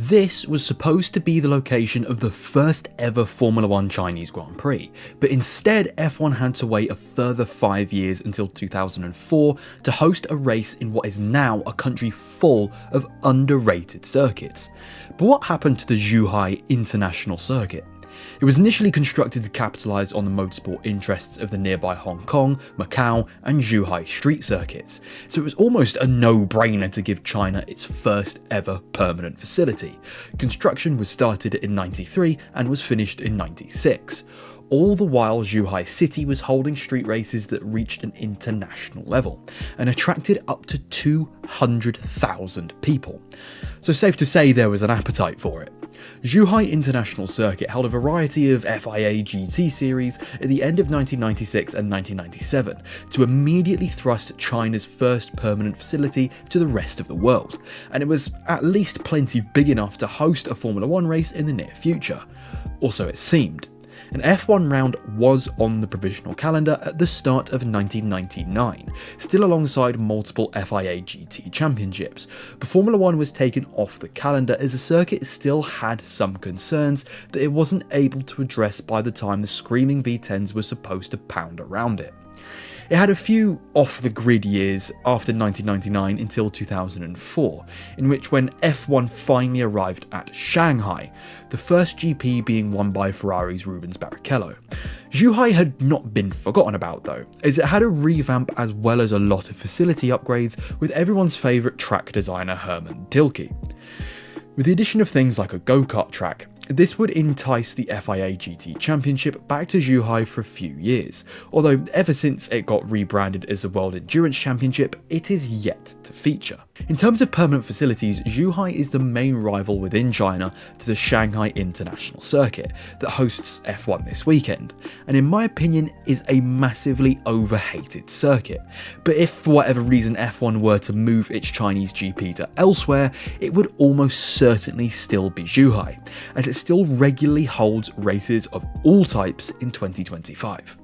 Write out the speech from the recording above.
This was supposed to be the location of the first ever Formula 1 Chinese Grand Prix, but instead F1 had to wait a further 5 years until 2004 to host a race in what is now a country full of underrated circuits. But what happened to the Zhuhai International Circuit? It was initially constructed to capitalise on the motorsport interests of the nearby Hong Kong, Macau and Zhuhai street circuits, so it was almost a no-brainer to give China its first ever permanent facility. Construction was started in '93 and was finished in '96. All the while, Zhuhai City was holding street races that reached an international level and attracted up to 200,000 people. So safe to say there was an appetite for it. Zhuhai International Circuit held a variety of FIA GT series at the end of 1996 and 1997 to immediately thrust China's first permanent facility to the rest of the world, and it was at least plenty big enough to host a Formula 1 race in the near future. Or so it seemed. An F1 round was on the provisional calendar at the start of 1999, still alongside multiple FIA GT championships, but Formula 1 was taken off the calendar as the circuit still had some concerns that it wasn't able to address by the time the screaming V10s were supposed to pound around it. It had a few off-the-grid years after 1999 until 2004, in which when F1 finally arrived at Shanghai, the first GP being won by Ferrari's Rubens Barrichello. Zhuhai had not been forgotten about though, as it had a revamp as well as a lot of facility upgrades with everyone's favourite track designer Hermann Tilke. With the addition of things like a go-kart track, this would entice the FIA GT Championship back to Zhuhai for a few years, although ever since it got rebranded as the World Endurance Championship, it is yet to feature. In terms of permanent facilities, Zhuhai is the main rival within China to the Shanghai International Circuit that hosts F1 this weekend, and in my opinion is a massively overhated circuit. But if for whatever reason F1 were to move its Chinese GP to elsewhere, it would almost certainly still be Zhuhai, as it still regularly holds races of all types in 2025.